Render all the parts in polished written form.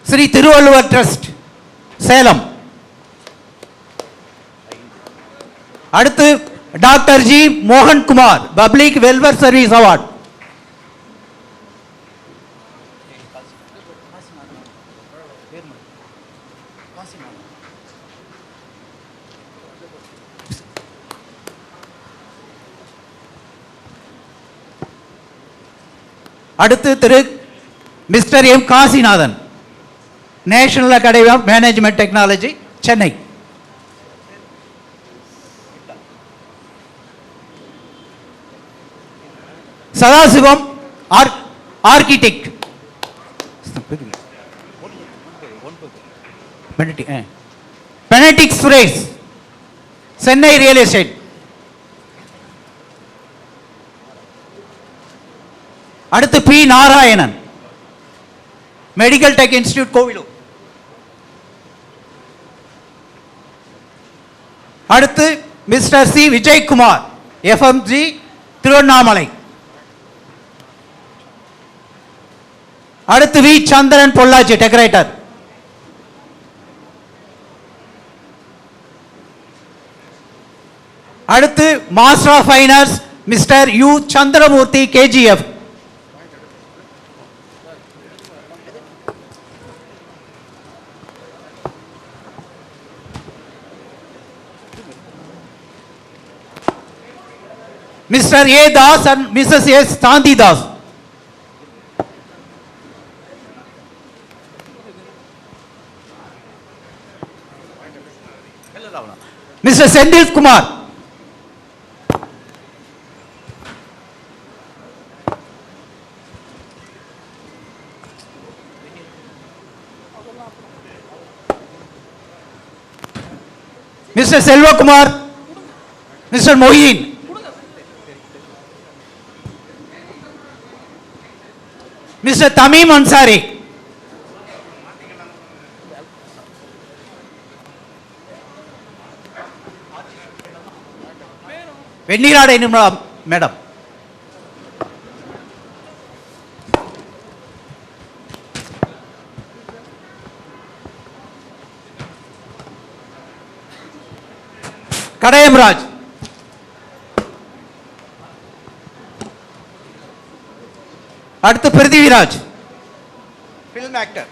Sri Thiruvalluvar trust Salem. அடுத்து doctor G Mohankumar public welfare service award. அடுத்து Thiru mister M Kasinathan national academy of management technology Chennai. Sadasivam architect. Benedict Suresh Chennai real estate. அடுத்து P Narayanan medical tech institute Kovilur. அடுத்து mister C Vijayakumar FMG Tiruvannamalai. அடுத்து V Chandran Pollachi decorator. அடுத்து master of finance mister U Chandramoorthy KGF. Mister A Das and Mrs S Shanthi Das. Mister Senthil Kumar. Mister Selvakumar. Mister Mohideen. Mister Tamim Ansari. வெந்நீராடை Nirmala madam. Kadayamraj. அடுத்து Prithviraj film actor.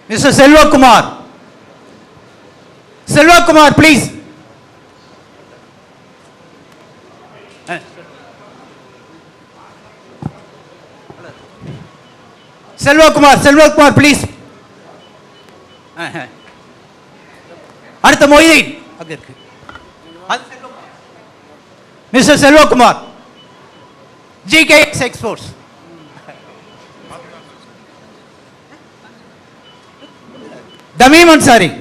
Mister Selvakumar. Selvakumar please. Selvakumar please. அடுத்த Moideen. Mister Selvakumar GKX exports. Tamim Ansari.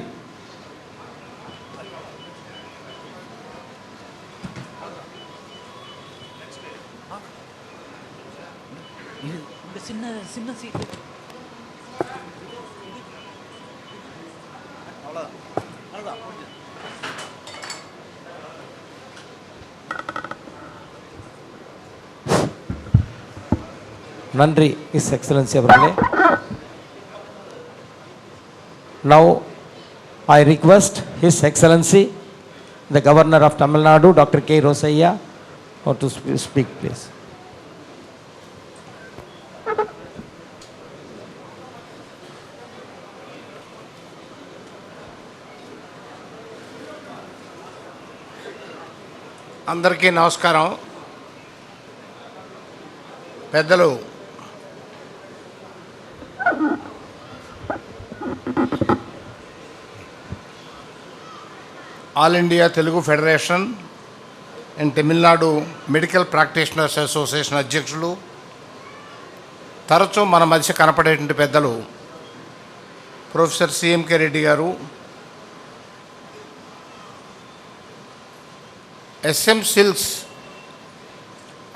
சின்ன seat. நன்றி his excellency அவர்களே. Now I request His Excellency the Governor of Tamil Nadu Dr. K. Rosaiya to speak please. అందరికీ నమస్కారం. పెద్దలు all India Telugu federation and Tamil Nadu medical practitioners association అధ్యక్షులు, తరచూ మన మధ్య కనపడేటువంటి పెద్దలు ప్రొఫెసర్ సిఎంకే రెడ్డి గారు, ఎస్ఎం సిల్క్స్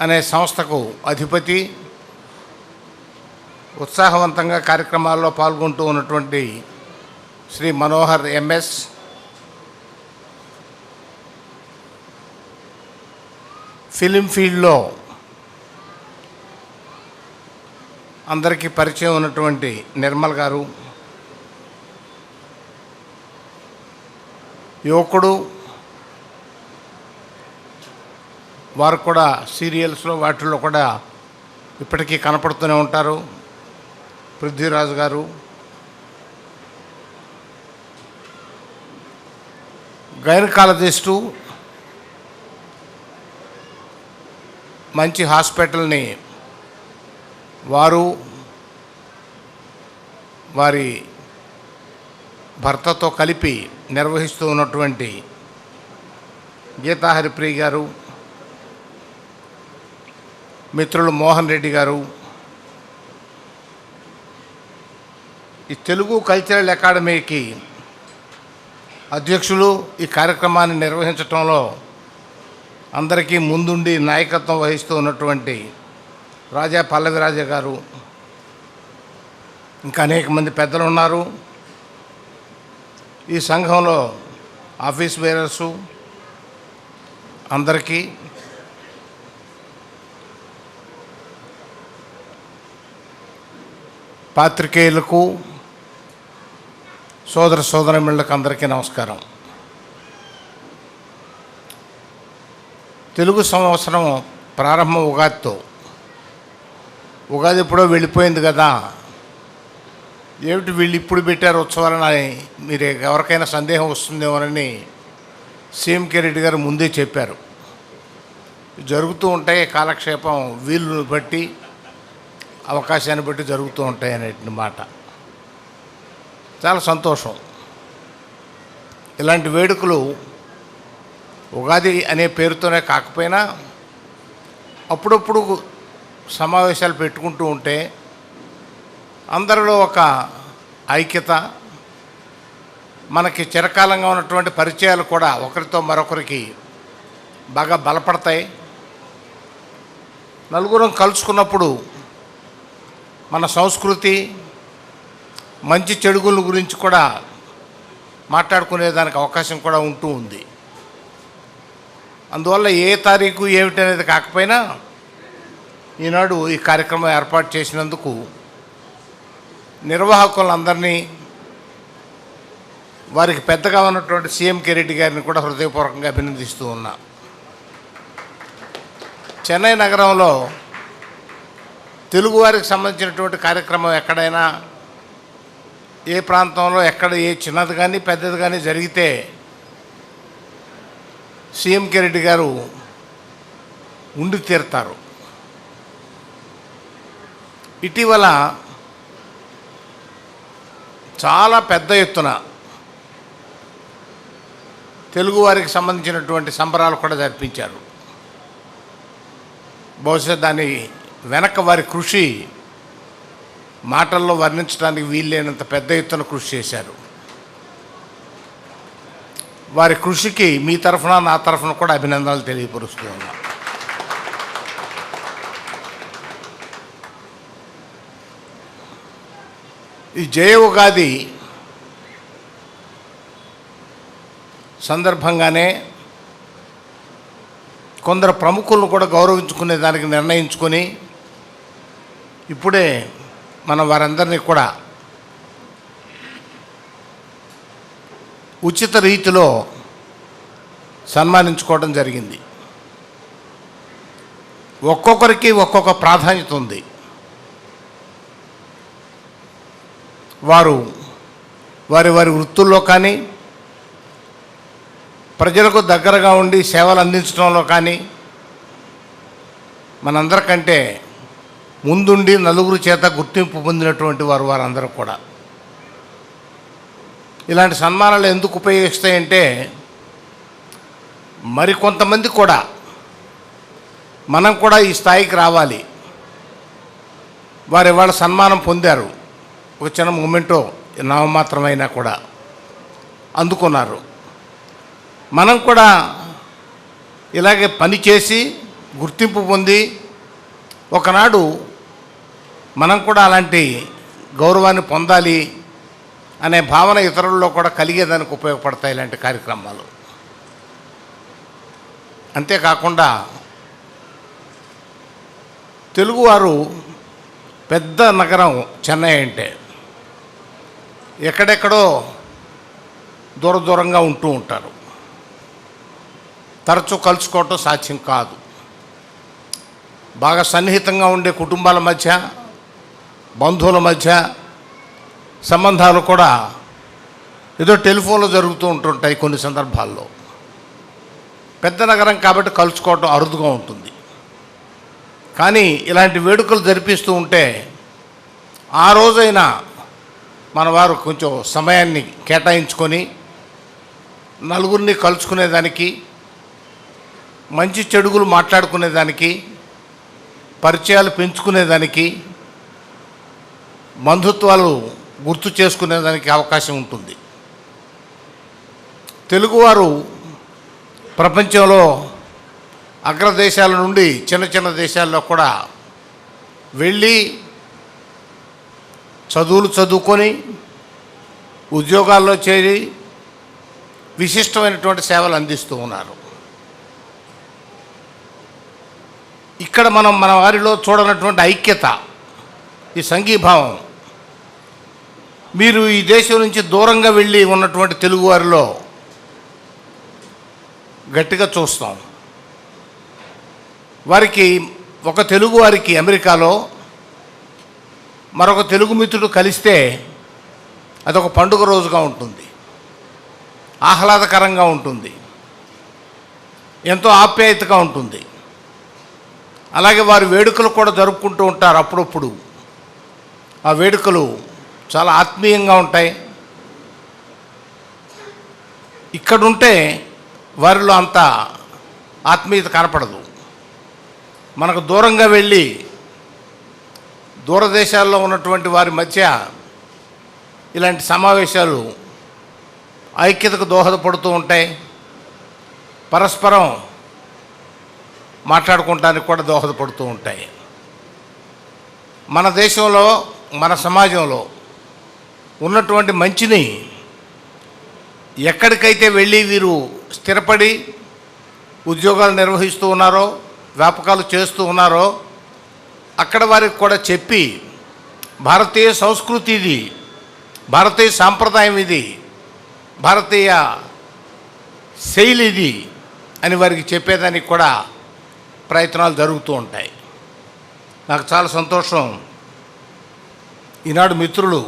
అనే సంస్థకు అధిపతి, ఉత్సాహవంతంగా కార్యక్రమాల్లో పాల్గొంటూ ఉన్నటువంటి శ్రీ మనోహర్ ఎంఎస్, ఫిలిం ఫీల్డ్లో అందరికీ పరిచయం ఉన్నటువంటి నిర్మల్ గారు, యువకుడు, వారు కూడా సీరియల్స్లో వాటిల్లో కూడా ఇప్పటికీ కనపడుతూనే ఉంటారు. పృథ్వీరాజు గారు, గైనకాలజిస్టు, మంచి హాస్పిటల్ని వారు వారి భర్తతో కలిపి నిర్వహిస్తూ ఉన్నటువంటి గీతా హరిప్రియ గారు, మిత్రులు మోహన్ రెడ్డి గారు, ఈ తెలుగు కల్చరల్ అకాడమీకి అధ్యక్షులు, ఈ కార్యక్రమాన్ని నిర్వహించడంలో అందరికీ ముందుండి నాయకత్వం వహిస్తూ ఉన్నటువంటి రాజా పల్లవిరాజా గారు, ఇంకా అనేక మంది పెద్దలు ఉన్నారు. ఈ సంఘంలో ఆఫీస్ బేరర్సు అందరికీ, పాత్రికేయులకు, సోదర సోదరీమణులకు అందరికీ నమస్కారం. తెలుగు సంవత్సరం ప్రారంభం ఉగాదితో. ఉగాది ఎప్పుడో వెళ్ళిపోయింది కదా, ఏమిటి వీళ్ళు ఇప్పుడు పెట్టారు ఉత్సవాలని మీరు ఎవరికైనా సందేహం వస్తుందేమోనని సీఎంకే రెడ్డి గారు ముందే చెప్పారు. జరుగుతూ ఉంటాయి, కాలక్షేపం వీలును బట్టి, అవకాశాన్ని బట్టి జరుగుతూ ఉంటాయి అనేటి మాట. చాలా సంతోషం. ఇలాంటి వేడుకలు ఉగాది అనే పేరుతోనే కాకపోయినా అప్పుడప్పుడు సమావేశాలు పెట్టుకుంటూ ఉంటే అందరిలో ఒక ఐక్యత, మనకి చిరకాలంగా ఉన్నటువంటి పరిచయాలు కూడా ఒకరితో మరొకరికి బాగా బలపడతాయి. నలుగురం కలుసుకున్నప్పుడు మన సంస్కృతి, మంచి చెడుగుల గురించి కూడా మాట్లాడుకునేదానికి అవకాశం కూడా ఉంటూ ఉంది. అందువల్ల ఏ తారీఖు ఏమిటనేది కాకపోయినా ఈనాడు ఈ కార్యక్రమం ఏర్పాటు చేసినందుకు నిర్వాహకులందరినీ, వారికి పెద్దగా ఉన్నటువంటి సీఎంకే రెడ్డి గారిని కూడా హృదయపూర్వకంగా అభినందిస్తూ ఉన్నా. చెన్నై నగరంలో తెలుగువారికి సంబంధించినటువంటి కార్యక్రమం ఎక్కడైనా, ఏ ప్రాంతంలో ఎక్కడ ఏ చిన్నది కానీ పెద్దది కానీ జరిగితే సీఎంకే రెడ్డి గారు ఉండి తీరుతారు. ఇటీవల చాలా పెద్ద ఎత్తున తెలుగువారికి సంబంధించినటువంటి సంబరాలు కూడా జరిపించారు. బహుశా దాని వెనక వారి కృషి మాటల్లో వర్ణించడానికి వీల్లేనంత పెద్ద ఎత్తున కృషి చేశారు. వారి కృషికి మీ తరఫున నా తరఫున కూడా అభినందనలు తెలియపరుస్తూ ఉన్నా. ఈ జయ ఉగాది సందర్భంగానే కొందరు ప్రముఖులను కూడా గౌరవించుకునే దానికి నిర్ణయించుకొని ఇప్పుడే మనం వారందరినీ కూడా ఉచిత రీతిలో సన్మానించుకోవడం జరిగింది. ఒక్కొక్కరికి ఒక్కొక్క ప్రాధాన్యత ఉంది. వారు వారి వారి వృత్తుల్లో కానీ, ప్రజలకు దగ్గరగా ఉండి సేవలు అందించడంలో కానీ మనందరికంటే ముందుండి నలుగురు చేత గుర్తింపు పొందినటువంటి వారందరూ కూడా. ఇలాంటి సన్మానాలు ఎందుకు ఉపయోగిస్తాయంటే, మరికొంతమంది కూడా మనం కూడా ఈ స్థాయికి రావాలి. వారు ఇవాళ సన్మానం పొందారు, ఒక చిన్న మూమెంటో నామమాత్రమైనా కూడా అందుకున్నారు. మనం కూడా ఇలాగే పనిచేసి గుర్తింపు పొంది ఒకనాడు మనం కూడా అలాంటి గౌరవాన్ని పొందాలి అనే భావన ఇతరుల్లో కూడా కలిగేదానికి ఉపయోగపడతాయి ఇలాంటి కార్యక్రమాలు. అంతేకాకుండా తెలుగువారు పెద్ద నగరం చెన్నై అంటే ఎక్కడెక్కడో దూరంగా ఉంటూ ఉంటారు. తరచూ కలుసుకోవటం సాధ్యం కాదు. బాగా సన్నిహితంగా ఉండే కుటుంబాల మధ్య, బంధువుల మధ్య సంబంధాలు కూడా ఏదో టెలిఫోన్లో జరుగుతూ ఉంటుంటాయి కొన్ని సందర్భాల్లో. పెద్ద నగరం కాబట్టి కలుసుకోవటం అరుదుగా ఉంటుంది. కానీ ఇలాంటి వేడుకలు జరిపిస్తూ ఉంటే ఆ రోజైనా మన వారు కొంచెం సమయాన్ని కేటాయించుకొని నలుగురిని కలుసుకునేదానికి, మంచి చెడుగులు మాట్లాడుకునేదానికి, పరిచయాలు పెంచుకునేదానికి, బంధుత్వాలు గుర్తు చేసుకునేదానికి అవకాశం ఉంటుంది. తెలుగువారు ప్రపంచంలో అగ్రదేశాల నుండి చిన్న చిన్న దేశాల్లో కూడా వెళ్ళి చదువులు చదువుకొని ఉద్యోగాల్లో చేరి విశిష్టమైనటువంటి సేవలు అందిస్తూ ఉన్నారు. ఇక్కడ మనం మన వారిలో చూడనటువంటి ఐక్యత, ఈ సంఘీభావం మీరు ఈ దేశం నుంచి దూరంగా వెళ్ళి ఉన్నటువంటి తెలుగువారిలో గట్టిగా చూస్తాం. వారికి, ఒక తెలుగు వారికి అమెరికాలో మరొక తెలుగు మిత్రుడు కలిస్తే అదొక పండుగ రోజుగా ఉంటుంది, ఆహ్లాదకరంగా ఉంటుంది, ఎంతో ఆప్యాయతగా ఉంటుంది. అలాగే వారి వేడుకలు కూడా జరుపుకుంటూ ఉంటారు అప్పుడప్పుడు. ఆ వేడుకలు చాలా ఆత్మీయంగా ఉంటాయి. ఇక్కడుంటే వారిలో అంత ఆత్మీయత కనపడదు. మనకు దూరంగా వెళ్ళి దూరదేశాల్లో ఉన్నటువంటి వారి మధ్య ఇలాంటి సమావేశాలు ఐక్యతకు దోహదపడుతూ ఉంటాయి. పరస్పరం మాట్లాడుకోవడానికి కూడా దోహదపడుతూ ఉంటాయి. మన దేశంలో, మన సమాజంలో ఉన్నటువంటి మంచిని ఎక్కడికైతే వెళ్ళి వీరు స్థిరపడి ఉద్యోగాలు నిర్వహిస్తూ ఉన్నారో, వ్యాపకాలు చేస్తూ ఉన్నారో, అక్కడ వారికి కూడా చెప్పి భారతీయ సంస్కృతి ఇది, భారతీయ సాంప్రదాయం ఇది, భారతీయ శైలి ఇది అని వారికి చెప్పేదానికి కూడా ప్రయత్నాలు జరుగుతూ ఉంటాయి. నాకు చాలా సంతోషం. ఈనాడు మిత్రులు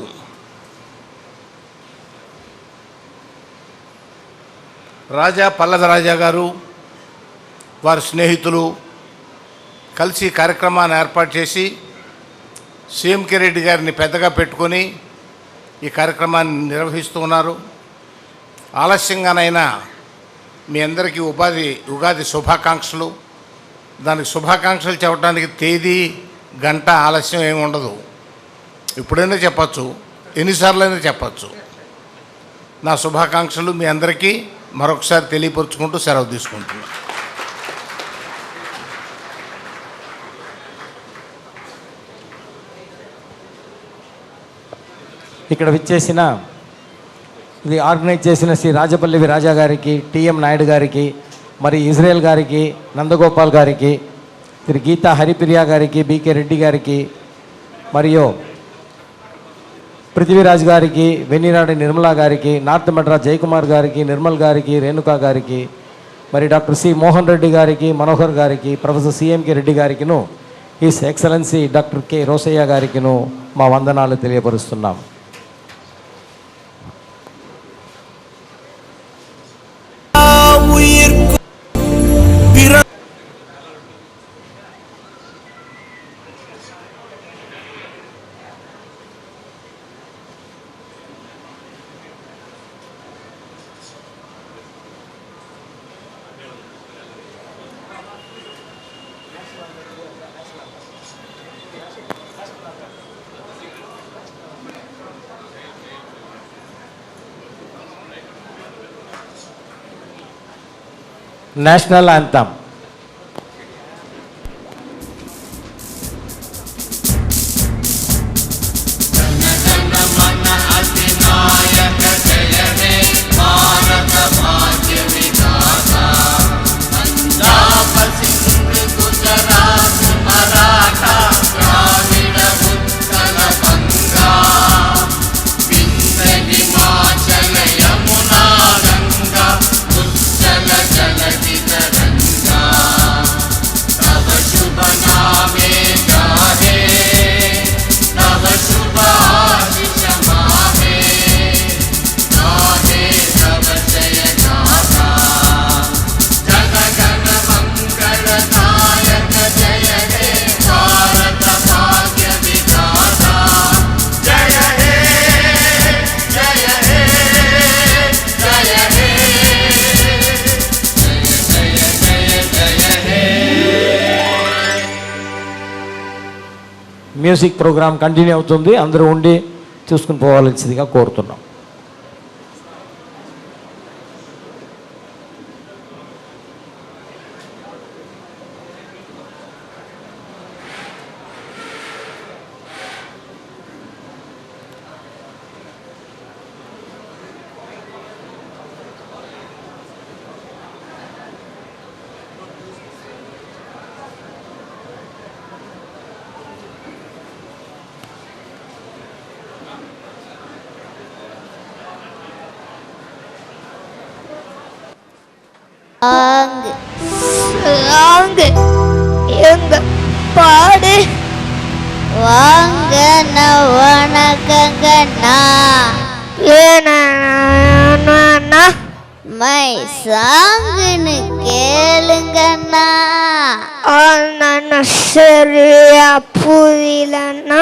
రాజా, పల్లవి రాజా గారు, వారి స్నేహితులు కలిసి కార్యక్రమాన్ని ఏర్పాటు చేసి సీఎంకే రెడ్డి గారిని పెద్దగా పెట్టుకొని ఈ కార్యక్రమాన్ని నిర్వహిస్తూ ఉన్నారు. ఆలస్యంగానైనా మీ అందరికీ ఉగాది శుభాకాంక్షలు. దానికి శుభాకాంక్షలు చెప్పడానికి తేదీ, గంట ఆలస్యం ఏమి ఉండదు. ఎప్పుడైనా చెప్పచ్చు, ఎన్నిసార్లైనా చెప్పచ్చు. నా శుభాకాంక్షలు మీ అందరికీ మరొకసారి తెలియపరుచుకుంటూ సెలవు తీసుకుంటున్నాను. ఇక్కడ విచ్చేసిన, ఇది ఆర్గనైజ్ చేసిన శ్రీ రాజపల్లి రాజా గారికి, టిఎం నాయుడు గారికి, మరి ఇజ్రాయెల్ గారికి, నందగోపాల్ గారికి, శ్రీ గీతా హరిప్రియ గారికి, బీకే రెడ్డి గారికి, మరియు పృథ్వీరాజ్ గారికి, వెన్నిరాడి నిర్మలా గారికి, నార్త్ మెడ్రాస్ జయకుమార్ గారికి, నిర్మల్ గారికి, రేణుకా గారికి, మరి డాక్టర్ సి మోహన్ రెడ్డి గారికి, మనోహర్ గారికి, ప్రొఫెసర్ సిఎంకే రెడ్డి గారికిను, his excellency doctor K Rosaiah గారికిను మా వందనాలు తెలియపరుస్తున్నాం. National anthem. Punjab Sindh Gujarat Maratha music programme continue అవుతుంది. అందరూ ఉండి చూసుకుని పోవాల్సిందిగా కోరుతున్నాం. வாங்க எங்க பாடு வாங்க வணக்கங்கண்ணா ஏனா மை சாங்குன்னு கேளுங்கண்ணா. சரியா புரியலண்ணா.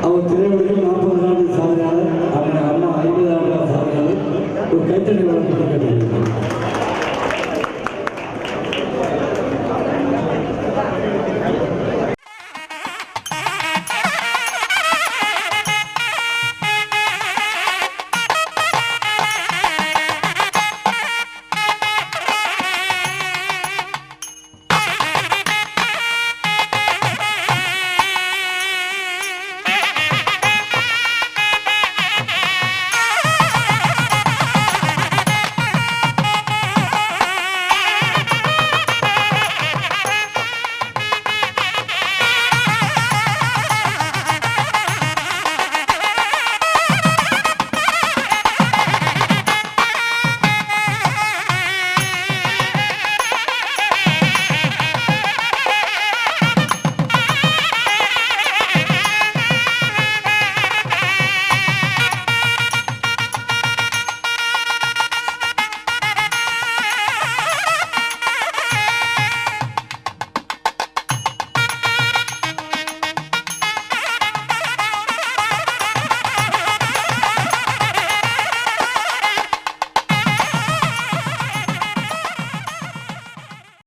அவர் திரையுலகில் 40 ஆண்டு சாதனையாளர். அவங்க அம்மா 50 ஆண்டு சாதனையாளர். ஒரு கைத்தறி வழங்கப்பட்டிருக்கிறது.